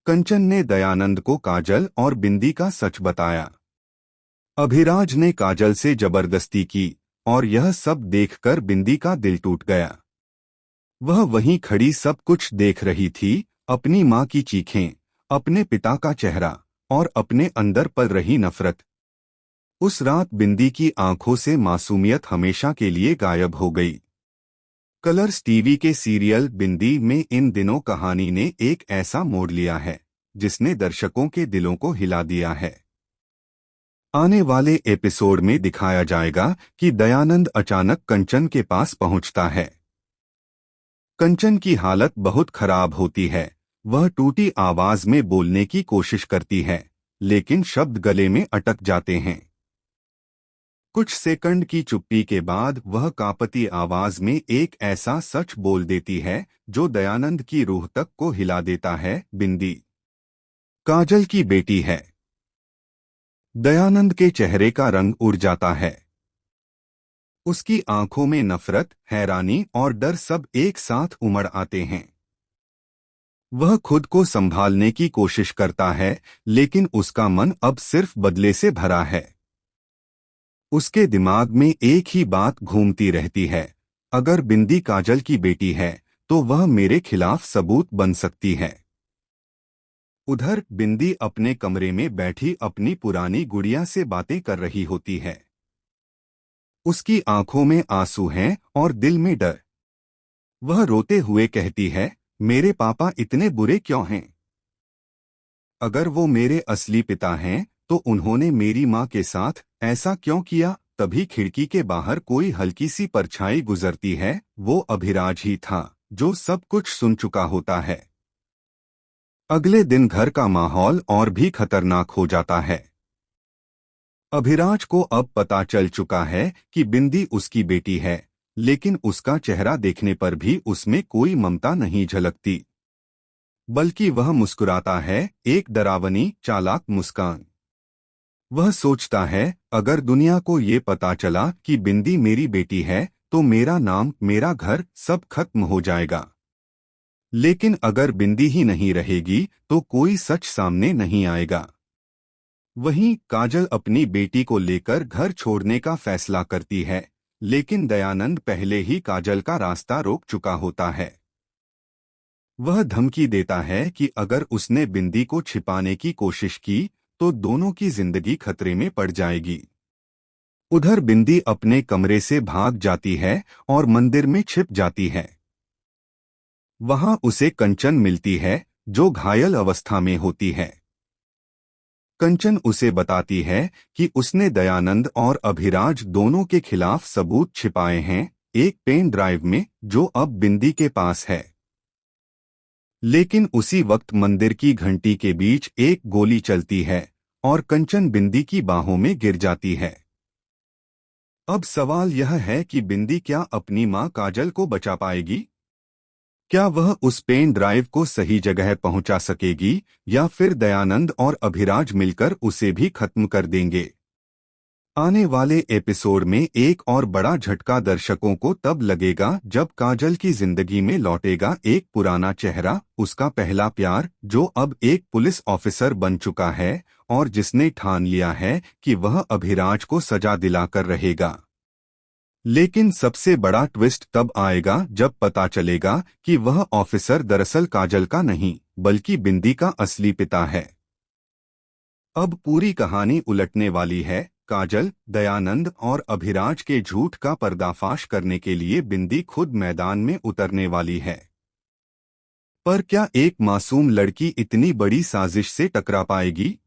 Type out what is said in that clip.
कंचन ने दयानंद को काजल और बिंदी का सच बताया। अभिराज ने काजल से जबरदस्ती की और यह सब देखकर बिंदी का दिल टूट गया। वह वहीं खड़ी सब कुछ देख रही थी, अपनी माँ की चीखें, अपने पिता का चेहरा और अपने अंदर पल रही नफरत। उस रात बिंदी की आंखों से मासूमियत हमेशा के लिए गायब हो गई। कलर्स टीवी के सीरियल बिंदी में इन दिनों कहानी ने एक ऐसा मोड़ लिया है जिसने दर्शकों के दिलों को हिला दिया है। आने वाले एपिसोड में दिखाया जाएगा कि दयानंद अचानक कंचन के पास पहुंचता है। कंचन की हालत बहुत खराब होती है। वह टूटी आवाज में बोलने की कोशिश करती है, लेकिन शब्द गले में अटक जाते हैं। कुछ सेकंड की चुप्पी के बाद वह कांपती आवाज में एक ऐसा सच बोल देती है जो दयानंद की रूह तक को हिला देता है। बिंदी काजल की बेटी है। दयानंद के चेहरे का रंग उड़ जाता है। उसकी आंखों में नफरत, हैरानी और डर सब एक साथ उमड़ आते हैं। वह खुद को संभालने की कोशिश करता है, लेकिन उसका मन अब सिर्फ बदले से भरा है। उसके दिमाग में एक ही बात घूमती रहती है, अगर बिंदी काजल की बेटी है तो वह मेरे खिलाफ सबूत बन सकती है। उधर बिंदी अपने कमरे में बैठी अपनी पुरानी गुड़िया से बातें कर रही होती है। उसकी आंखों में आंसू हैं और दिल में डर। वह रोते हुए कहती है, मेरे पापा इतने बुरे क्यों हैं? अगर वो मेरे असली पिता हैं तो उन्होंने मेरी माँ के साथ ऐसा क्यों किया? तभी खिड़की के बाहर कोई हल्की सी परछाई गुजरती है। वो अभिराज ही था जो सब कुछ सुन चुका होता है। अगले दिन घर का माहौल और भी खतरनाक हो जाता है। अभिराज को अब पता चल चुका है कि बिंदी उसकी बेटी है, लेकिन उसका चेहरा देखने पर भी उसमें कोई ममता नहीं झलकती, बल्कि वह मुस्कुराता है, एक डरावनी चालाक मुस्कान। वह सोचता है, अगर दुनिया को ये पता चला कि बिंदी मेरी बेटी है तो मेरा नाम, मेरा घर सब खत्म हो जाएगा। लेकिन अगर बिंदी ही नहीं रहेगी तो कोई सच सामने नहीं आएगा। वहीं काजल अपनी बेटी को लेकर घर छोड़ने का फैसला करती है, लेकिन दयानंद पहले ही काजल का रास्ता रोक चुका होता है। वह धमकी देता है कि अगर उसने बिंदी को छिपाने की कोशिश की तो दोनों की जिंदगी खतरे में पड़ जाएगी। उधर बिंदी अपने कमरे से भाग जाती है और मंदिर में छिप जाती है। वहां उसे कंचन मिलती है जो घायल अवस्था में होती है। कंचन उसे बताती है कि उसने दयानंद और अभिराज दोनों के खिलाफ सबूत छिपाए हैं, एक पेन ड्राइव में जो अब बिंदी के पास है। लेकिन उसी वक्त मंदिर की घंटी के बीच एक गोली चलती है और कंचन बिंदी की बाहों में गिर जाती है। अब सवाल यह है कि बिंदी क्या अपनी मां काजल को बचा पाएगी? क्या वह उस पेन ड्राइव को सही जगह पहुंचा सकेगी, या फिर दयानंद और अभिराज मिलकर उसे भी खत्म कर देंगे? आने वाले एपिसोड में एक और बड़ा झटका दर्शकों को तब लगेगा जब काजल की जिंदगी में लौटेगा एक पुराना चेहरा, उसका पहला प्यार, जो अब एक पुलिस ऑफिसर बन चुका है और जिसने ठान लिया है कि वह अभिराज को सजा दिलाकर रहेगा। लेकिन सबसे बड़ा ट्विस्ट तब आएगा जब पता चलेगा कि वह ऑफिसर दरअसल काजल का नहीं, बल्कि बिंदी का असली पिता है। अब पूरी कहानी उलटने वाली है। काजल, दयानंद और अभिराज के झूठ का पर्दाफाश करने के लिए बिंदी खुद मैदान में उतरने वाली है। पर क्या एक मासूम लड़की इतनी बड़ी साजिश से टकरा पाएगी?